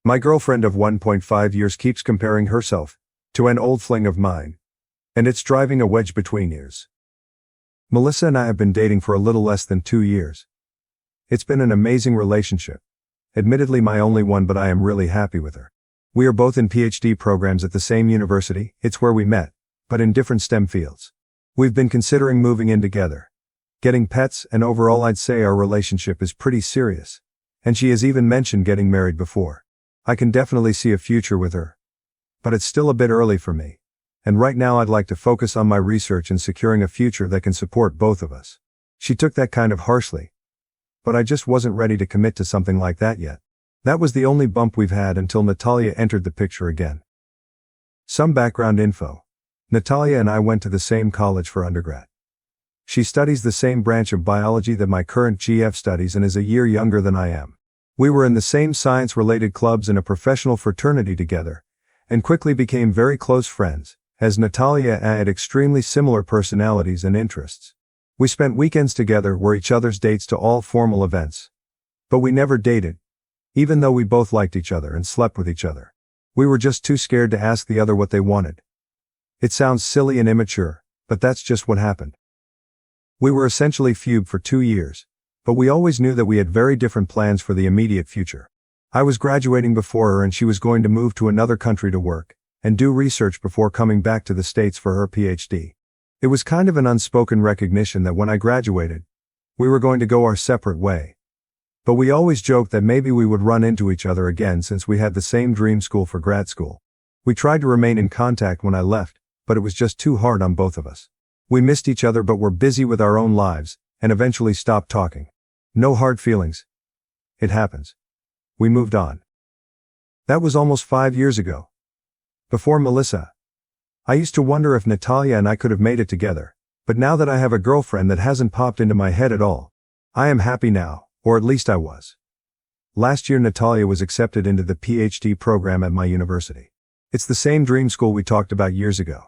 My girlfriend of 1.5 years keeps comparing herself to an old fling of mine, and it's driving a wedge between ears. Melissa and I have been dating for a little less than 2 years. It's been an amazing relationship. Admittedly my only one, but I am really happy with her. We are both in PhD programs at the same university, it's where we met, but in different STEM fields. We've been considering moving in together, getting pets, and overall I'd say our relationship is pretty serious. And she has even mentioned getting married before. I can definitely see a future with her. But it's still a bit early for me. And right now I'd like to focus on my research and securing a future that can support both of us. She took that kind of harshly. But I just wasn't ready to commit to something like that yet. That was the only bump we've had until Natalya entered the picture again. Some background info. Natalya and I went to the same college for undergrad. She studies the same branch of biology that my current GF studies and is a year younger than I am. We were in the same science-related clubs and a professional fraternity together, and quickly became very close friends, as Natalya and I had extremely similar personalities and interests. We spent weekends together, were each other's dates to all formal events. But we never dated, even though we both liked each other and slept with each other. We were just too scared to ask the other what they wanted. It sounds silly and immature, but that's just what happened. We were essentially feud for 2 years, but we always knew that we had very different plans for the immediate future. I was graduating before her and she was going to move to another country to work and do research before coming back to the States for her PhD. It was kind of an unspoken recognition that when I graduated, we were going to go our separate way. But we always joked that maybe we would run into each other again since we had the same dream school for grad school. We tried to remain in contact when I left, but it was just too hard on both of us. We missed each other but were busy with our own lives, and eventually stopped talking. No hard feelings. It happens. We moved on. That was almost 5 years ago. Before Melissa. I used to wonder if Natalya and I could have made it together, but now that I have a girlfriend that hasn't popped into my head at all. I am happy now, or at least I was. Last year Natalya was accepted into the PhD program at my university. It's the same dream school we talked about years ago.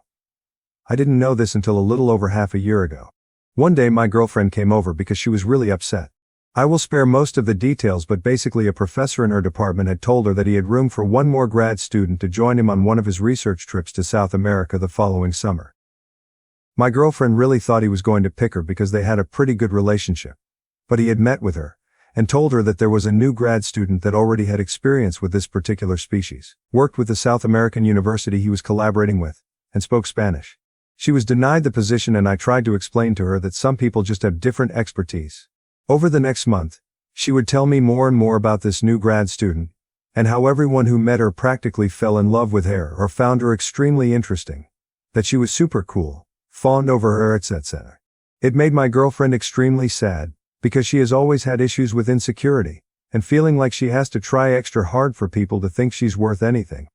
I didn't know this until a little over half a year ago. One day my girlfriend came over because she was really upset. I will spare most of the details, but basically a professor in her department had told her that he had room for one more grad student to join him on one of his research trips to South America the following summer. My girlfriend really thought he was going to pick her because they had a pretty good relationship. But he had met with her and told her that there was a new grad student that already had experience with this particular species, worked with the South American university he was collaborating with, and spoke Spanish. She was denied the position and I tried to explain to her that some people just have different expertise. Over the next month, she would tell me more and more about this new grad student, and how everyone who met her practically fell in love with her or found her extremely interesting, that she was super cool, fawned over her, etc. It made my girlfriend extremely sad, because she has always had issues with insecurity, and feeling like she has to try extra hard for people to think she's worth anything.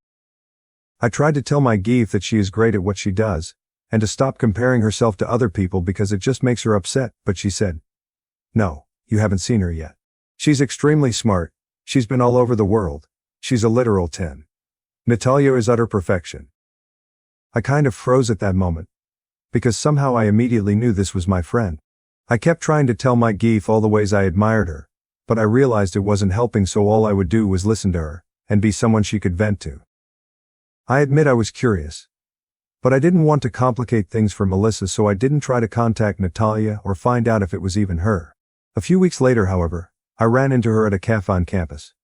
I tried to tell my geef that she is great at what she does, and to stop comparing herself to other people because it just makes her upset, but she said, "No, you haven't seen her yet. She's extremely smart, she's been all over the world, she's a literal 10. Natalya is utter perfection." I kind of froze at that moment, because somehow I immediately knew this was my friend. I kept trying to tell my geef all the ways I admired her, but I realized it wasn't helping, so all I would do was listen to her, and be someone she could vent to. I admit I was curious. But I didn't want to complicate things for Melissa, so I didn't try to contact Natalya or find out if it was even her. A few weeks later, however, I ran into her at a cafe on campus.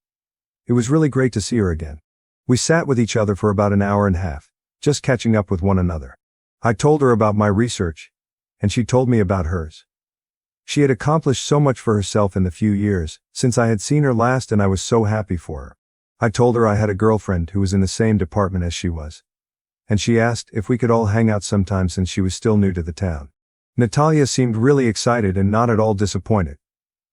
It was really great to see her again. We sat with each other for about an hour and a half, just catching up with one another. I told her about my research, and she told me about hers. She had accomplished so much for herself in the few years since I had seen her last, and I was so happy for her. I told her I had a girlfriend who was in the same department as she was. And she asked if we could all hang out sometime since she was still new to the town. Natalya seemed really excited and not at all disappointed.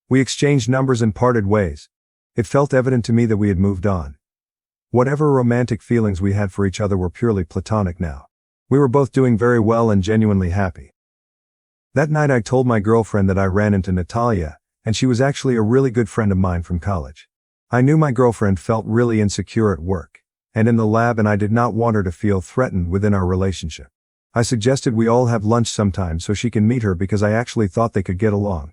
We exchanged numbers and parted ways. It felt evident to me that we had moved on. Whatever romantic feelings we had for each other were purely platonic now. We were both doing very well and genuinely happy. That night I told my girlfriend that I ran into Natalya, and she was actually a really good friend of mine from college. I knew my girlfriend felt really insecure at work and in the lab, and I did not want her to feel threatened within our relationship. I suggested we all have lunch sometime so she can meet her because I actually thought they could get along.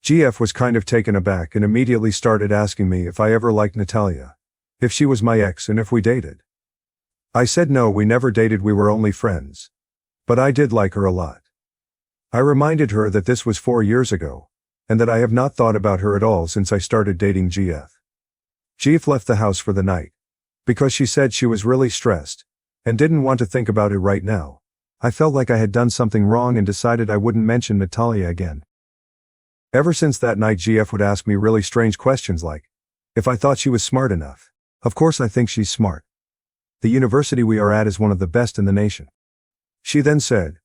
GF was kind of taken aback and immediately started asking me if I ever liked Natalya. If she was my ex and if we dated. I said no, we never dated, we were only friends. But I did like her a lot. I reminded her that this was 4 years ago, and that I have not thought about her at all since I started dating GF. GF left the house for the night, because she said she was really stressed, and didn't want to think about it right now. I felt like I had done something wrong and decided I wouldn't mention Natalya again. Ever since that night, GF would ask me really strange questions like, if I thought she was smart enough. Of course I think she's smart. The university we are at is one of the best in the nation. She then said,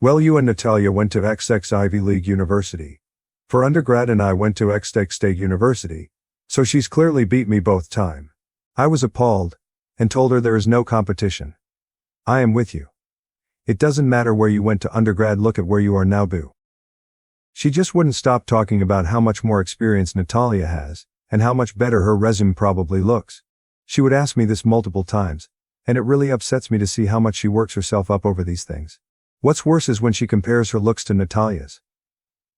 well, you and Natalya went to XX Ivy League University. For undergrad, and I went to XX State University. So she's clearly beat me both time. I was appalled, and told her there is no competition. I am with you. It doesn't matter where you went to undergrad, look at where you are now, boo. She just wouldn't stop talking about how much more experience Natalya has, and how much better her resume probably looks. She would ask me this multiple times, and it really upsets me to see how much she works herself up over these things. What's worse is when she compares her looks to Natalya's.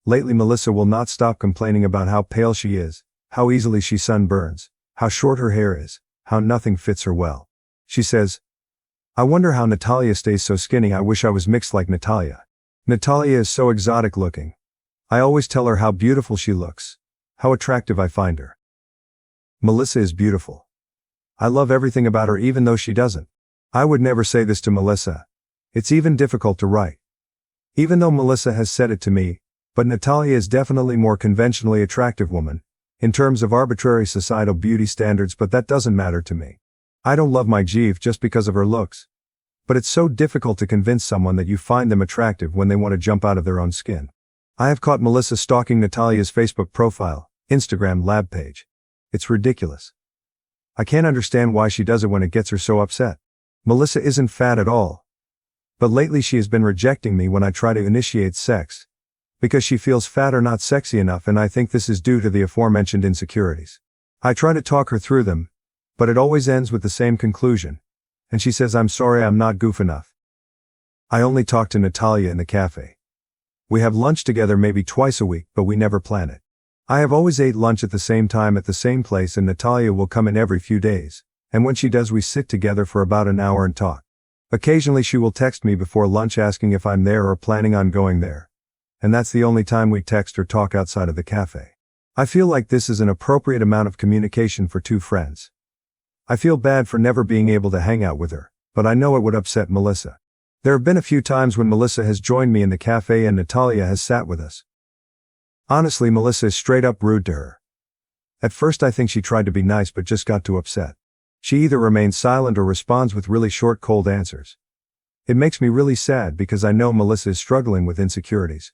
Lately, Melissa will not stop complaining about how pale she is, how easily she sunburns, how short her hair is, how nothing fits her well. She says, I wonder how Natalya stays so skinny, I wish I was mixed like Natalya. Natalya is so exotic looking. I always tell her how beautiful she looks, how attractive I find her. Melissa is beautiful. I love everything about her even though she doesn't. I would never say this to Melissa. It's even difficult to write. Even though Melissa has said it to me, but Natalya is definitely more conventionally attractive woman, in terms of arbitrary societal beauty standards, but that doesn't matter to me. I don't love my Jeeve just because of her looks. But it's so difficult to convince someone that you find them attractive when they want to jump out of their own skin. I have caught Melissa stalking Natalya's Facebook profile, Instagram lab page. It's ridiculous. I can't understand why she does it when it gets her so upset. Melissa isn't fat at all. But lately she has been rejecting me when I try to initiate sex, because she feels fat or not sexy enough, and I think this is due to the aforementioned insecurities. I try to talk her through them, but it always ends with the same conclusion, and she says I'm sorry I'm not goof enough. I only talk to Natalya in the cafe. We have lunch together maybe twice a week, but we never plan it. I have always ate lunch at the same time at the same place, and Natalya will come in every few days, and when she does we sit together for about an hour and talk. Occasionally she will text me before lunch asking if I'm there or planning on going there. And that's the only time we text or talk outside of the cafe. I feel like this is an appropriate amount of communication for two friends. I feel bad for never being able to hang out with her, but I know it would upset Melissa. There have been a few times when Melissa has joined me in the cafe and Natalya has sat with us. Honestly, Melissa is straight up rude to her. At first I think she tried to be nice but just got too upset. She either remains silent or responds with really short, cold answers. It makes me really sad because I know Melissa is struggling with insecurities.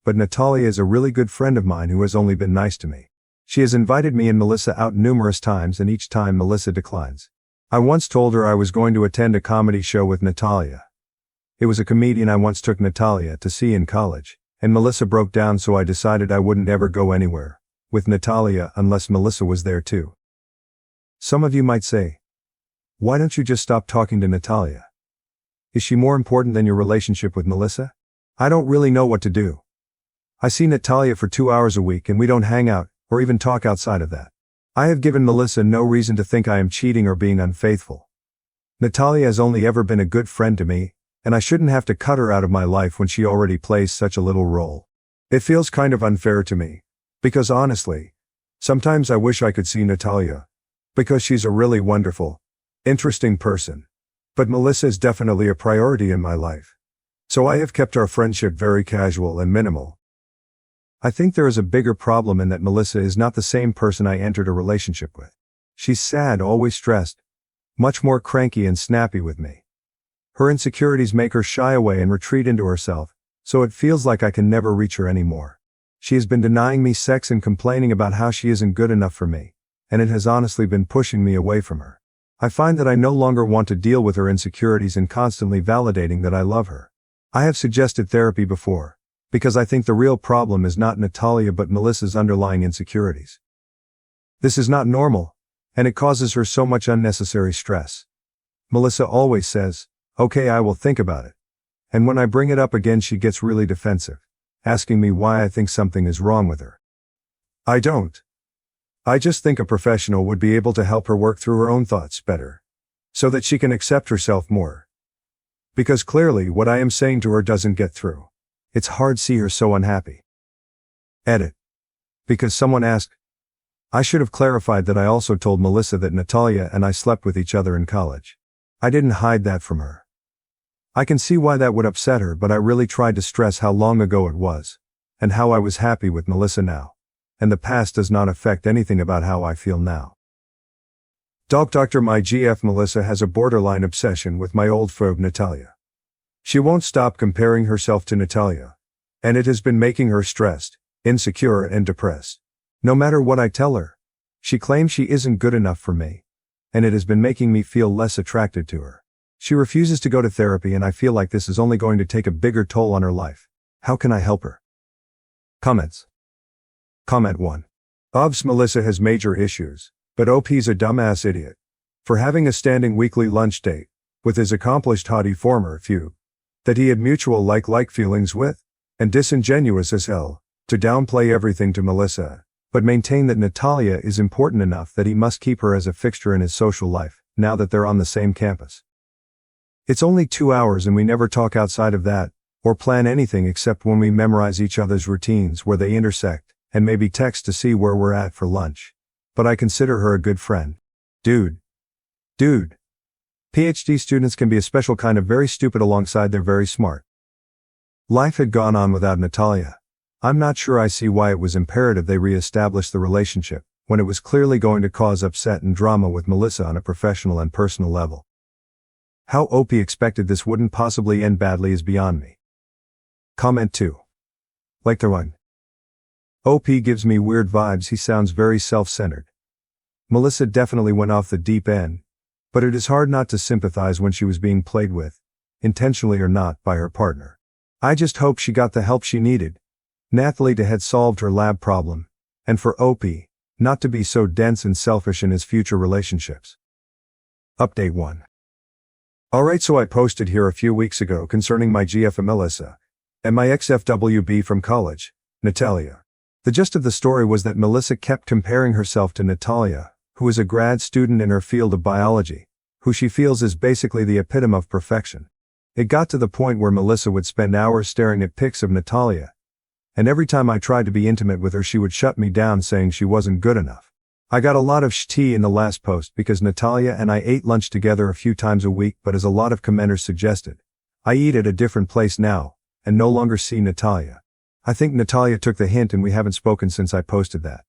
But Natalya is a really good friend of mine who has only been nice to me. She has invited me and Melissa out numerous times, and each time Melissa declines. I once told her I was going to attend a comedy show with Natalya. It was a comedian I once took Natalya to see in college, and Melissa broke down, so I decided I wouldn't ever go anywhere with Natalya unless Melissa was there too. Some of you might say, why don't you just stop talking to Natalya? Is she more important than your relationship with Melissa? I don't really know what to do. I see Natalya for 2 hours a week and we don't hang out, or even talk outside of that. I have given Melissa no reason to think I am cheating or being unfaithful. Natalya has only ever been a good friend to me, and I shouldn't have to cut her out of my life when she already plays such a little role. It feels kind of unfair to me, because honestly, sometimes I wish I could see Natalya, because she's a really wonderful, interesting person. But Melissa is definitely a priority in my life. So I have kept our friendship very casual and minimal. I think there is a bigger problem in that Melissa is not the same person I entered a relationship with. She's sad, always stressed, much more cranky and snappy with me. Her insecurities make her shy away and retreat into herself, so it feels like I can never reach her anymore. She has been denying me sex and complaining about how she isn't good enough for me, and it has honestly been pushing me away from her. I find that I no longer want to deal with her insecurities and constantly validating that I love her. I have suggested therapy before, because I think the real problem is not Natalya but Melissa's underlying insecurities. This is not normal, and it causes her so much unnecessary stress. Melissa always says, okay, I will think about it. And when I bring it up again she gets really defensive, asking me why I think something is wrong with her. I don't. I just think a professional would be able to help her work through her own thoughts better, so that she can accept herself more. Because clearly what I am saying to her doesn't get through. It's hard to see her so unhappy. Edit. Because someone asked, I should have clarified that I also told Melissa that Natalya and I slept with each other in college. I didn't hide that from her. I can see why that would upset her, but I really tried to stress how long ago it was, and how I was happy with Melissa now. And the past does not affect anything about how I feel now. Dr. My GF Melissa has a borderline obsession with my old phobe Natalya. She won't stop comparing herself to Natalya, and it has been making her stressed, insecure and depressed. No matter what I tell her, she claims she isn't good enough for me, and it has been making me feel less attracted to her. She refuses to go to therapy, and I feel like this is only going to take a bigger toll on her life. How can I help her? Comments. Comment 1. Obs Melissa has major issues, but OP's a dumbass idiot for having a standing weekly lunch date with his accomplished hottie former few that he had mutual like feelings with, and disingenuous as hell to downplay everything to Melissa, but maintain that Natalya is important enough that he must keep her as a fixture in his social life, now that they're on the same campus. It's only 2 hours and we never talk outside of that, or plan anything except when we memorize each other's routines where they intersect, and maybe text to see where we're at for lunch. But I consider her a good friend. Dude. PhD students can be a special kind of very stupid alongside their very smart. Life had gone on without Natalya. I'm not sure I see why it was imperative they re-establish the relationship, when it was clearly going to cause upset and drama with Melissa on a professional and personal level. How OP expected this wouldn't possibly end badly is beyond me. Comment 2. Like the one. OP gives me weird vibes. He sounds very self-centered. Melissa definitely went off the deep end, but it is hard not to sympathize when she was being played with, intentionally or not, by her partner. I just hope she got the help she needed. Natalya had solved her lab problem, and for OP, not to be so dense and selfish in his future relationships. Update 1. Alright, so I posted here a few weeks ago concerning my GF Melissa, and my ex-FWB from college, Natalya. The gist of the story was that Melissa kept comparing herself to Natalya, who is a grad student in her field of biology, who she feels is basically the epitome of perfection. It got to the point where Melissa would spend hours staring at pics of Natalya, and every time I tried to be intimate with her she would shut me down saying she wasn't good enough. I got a lot of sh*t in the last post because Natalya and I ate lunch together a few times a week, but as a lot of commenters suggested, I eat at a different place now, and no longer see Natalya. I think Natalya took the hint and we haven't spoken since I posted that.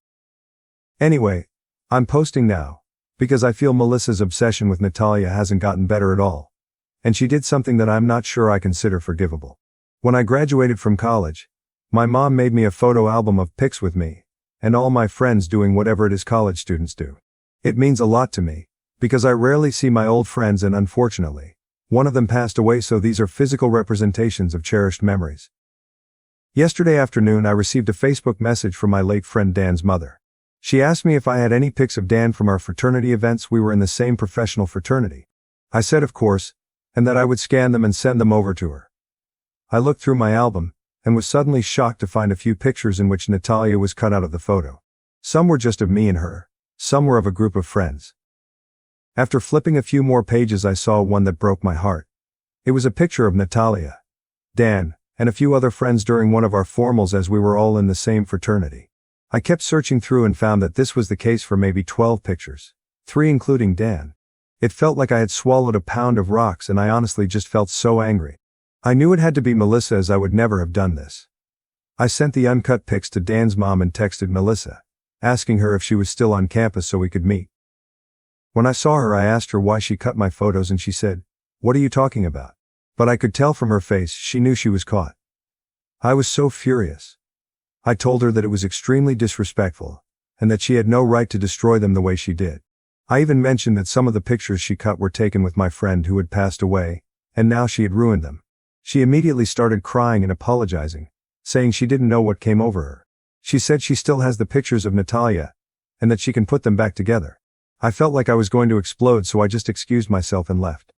Anyway, I'm posting now, because I feel Melissa's obsession with Natalya hasn't gotten better at all, and she did something that I'm not sure I consider forgivable. When I graduated from college, my mom made me a photo album of pics with me, and all my friends doing whatever it is college students do. It means a lot to me, because I rarely see my old friends, and unfortunately, one of them passed away, so these are physical representations of cherished memories. Yesterday afternoon I received a Facebook message from my late friend Dan's mother. She asked me if I had any pics of Dan from our fraternity events. We were in the same professional fraternity. I said of course, and that I would scan them and send them over to her. I looked through my album, and was suddenly shocked to find a few pictures in which Natalya was cut out of the photo. Some were just of me and her, some were of a group of friends. After flipping a few more pages I saw one that broke my heart. It was a picture of Natalya, Dan, and a few other friends during one of our formals as we were all in the same fraternity. I kept searching through and found that this was the case for maybe 12 pictures, 3 including Dan. It felt like I had swallowed a pound of rocks, and I honestly just felt so angry. I knew it had to be Melissa, as I would never have done this. I sent the uncut pics to Dan's mom and texted Melissa, asking her if she was still on campus so we could meet. When I saw her I asked her why she cut my photos, and she said, "What are you talking about?" But I could tell from her face she knew she was caught. I was so furious. I told her that it was extremely disrespectful, and that she had no right to destroy them the way she did. I even mentioned that some of the pictures she cut were taken with my friend who had passed away, and now she had ruined them. She immediately started crying and apologizing, saying she didn't know what came over her. She said she still has the pictures of Natalya, and that she can put them back together. I felt like I was going to explode, so I just excused myself and left.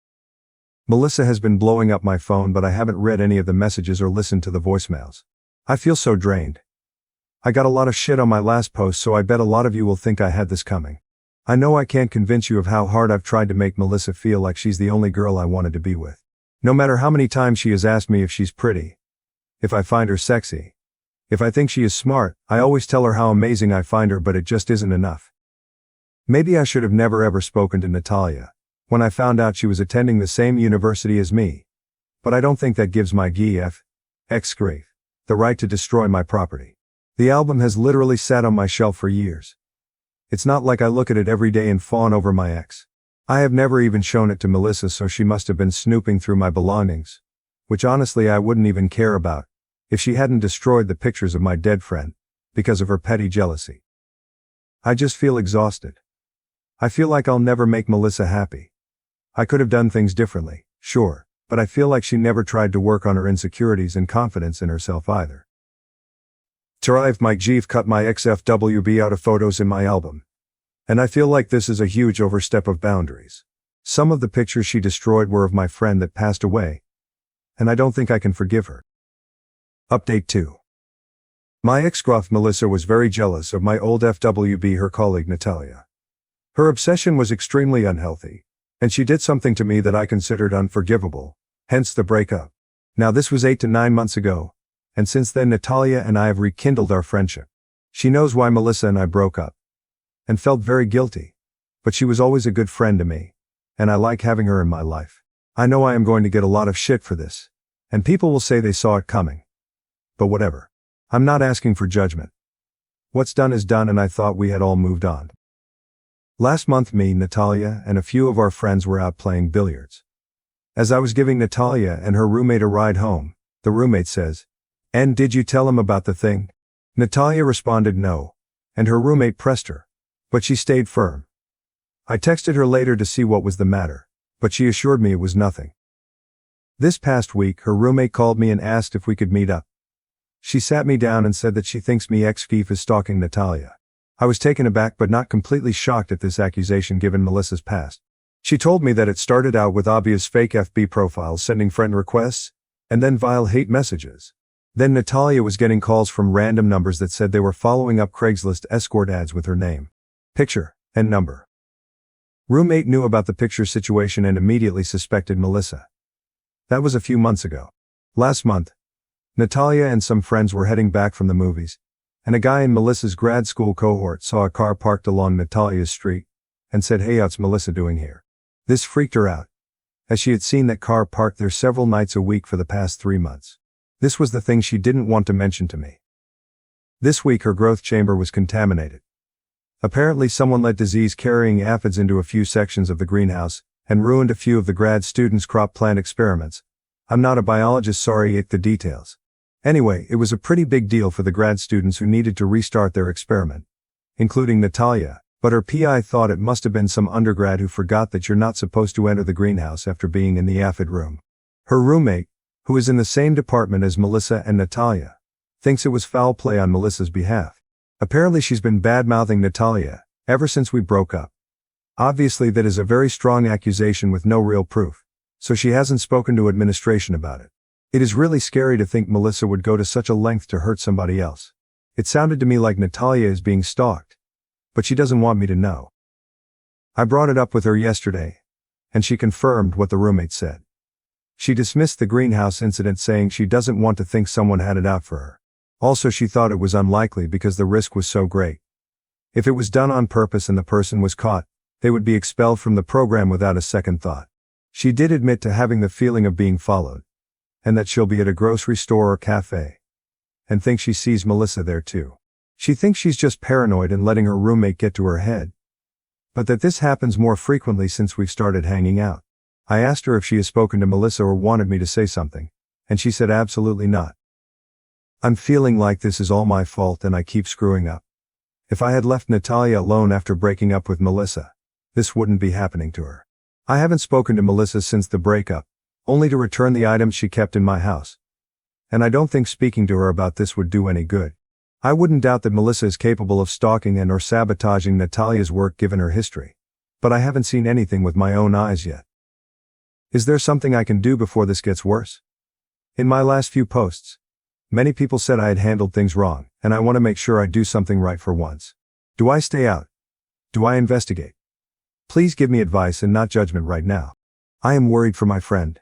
Melissa has been blowing up my phone, but I haven't read any of the messages or listened to the voicemails. I feel so drained. I got a lot of shit on my last post, so I bet a lot of you will think I had this coming. I know I can't convince you of how hard I've tried to make Melissa feel like she's the only girl I wanted to be with. No matter how many times she has asked me if she's pretty, if I find her sexy, if I think she is smart, I always tell her how amazing I find her, but it just isn't enough. Maybe I should have never ever spoken to Natalya when I found out she was attending the same university as me, but I don't think that gives my ex-grief the right to destroy my property. The album has literally sat on my shelf for years. It's not like I look at it every day and fawn over my ex. I have never even shown it to Melissa, so she must have been snooping through my belongings, which honestly I wouldn't even care about if she hadn't destroyed the pictures of my dead friend because of her petty jealousy. I just feel exhausted. I feel like I'll never make Melissa happy. I could have done things differently, sure, but I feel like she never tried to work on her insecurities and confidence in herself either. I've my Jeeve cut my XFWB out of photos in my album. And I feel like this is a huge overstep of boundaries. Some of the pictures she destroyed were of my friend that passed away, and I don't think I can forgive her. Update 2. My ex-girlfriend Melissa was very jealous of my old FWB, her colleague Natalya. Her obsession was extremely unhealthy, and she did something to me that I considered unforgivable, hence the breakup. Now this was 8 to 9 months ago, and since then Natalya and I have rekindled our friendship. She knows why Melissa and I broke up, and felt very guilty, but she was always a good friend to me, and I like having her in my life. I know I am going to get a lot of shit for this, and people will say they saw it coming. But whatever. I'm not asking for judgment. What's done is done, and I thought we had all moved on. Last month me, Natalya, and a few of our friends were out playing billiards. As I was giving Natalya and her roommate a ride home, the roommate says, "And did you tell him about the thing?" Natalya responded no, and her roommate pressed her, but she stayed firm. I texted her later to see what was the matter, but she assured me it was nothing. This past week her roommate called me and asked if we could meet up. She sat me down and said that she thinks me ex-Keef is stalking Natalya. I was taken aback but not completely shocked at this accusation given Melissa's past. She told me that it started out with obvious fake FB profiles sending friend requests, and then vile hate messages. Then Natalya was getting calls from random numbers that said they were following up Craigslist escort ads with her name, picture, and number. Roommate knew about the picture situation and immediately suspected Melissa. That was a few months ago. Last month, Natalya and some friends were heading back from the movies, and a guy in Melissa's grad school cohort saw a car parked along Natalya's street, and said, "Hey, what's Melissa doing here?" This freaked her out, as she had seen that car parked there several nights a week for the past 3 months. This was the thing she didn't want to mention to me. This week her growth chamber was contaminated. Apparently someone let disease-carrying aphids into a few sections of the greenhouse, and ruined a few of the grad students' crop plant experiments. I'm not a biologist, sorry, the details. Anyway, it was a pretty big deal for the grad students who needed to restart their experiment, including Natalya, but her PI thought it must have been some undergrad who forgot that you're not supposed to enter the greenhouse after being in the aphid room. Her roommate, who is in the same department as Melissa and Natalya, thinks it was foul play on Melissa's behalf. Apparently she's been bad-mouthing Natalya ever since we broke up. Obviously that is a very strong accusation with no real proof, so she hasn't spoken to administration about it. It is really scary to think Melissa would go to such a length to hurt somebody else. It sounded to me like Natalya is being stalked, but she doesn't want me to know. I brought it up with her yesterday, and she confirmed what the roommate said. She dismissed the greenhouse incident, saying she doesn't want to think someone had it out for her. Also, she thought it was unlikely because the risk was so great. If it was done on purpose and the person was caught, they would be expelled from the program without a second thought. She did admit to having the feeling of being followed, and that she'll be at a grocery store or cafe, and thinks she sees Melissa there too. She thinks she's just paranoid and letting her roommate get to her head, but that this happens more frequently since we've started hanging out. I asked her if she has spoken to Melissa or wanted me to say something, and she said absolutely not. I'm feeling like this is all my fault and I keep screwing up. If I had left Natalya alone after breaking up with Melissa, this wouldn't be happening to her. I haven't spoken to Melissa since the breakup, only to return the items she kept in my house. And I don't think speaking to her about this would do any good. I wouldn't doubt that Melissa is capable of stalking and or sabotaging Natalya's work given her history, but I haven't seen anything with my own eyes yet. Is there something I can do before this gets worse? In my last few posts, Many people said I had handled things wrong, and I want to make sure I do something right for once. Do I stay out? Do I investigate? Please give me advice and not judgment right now. I am worried for my friend.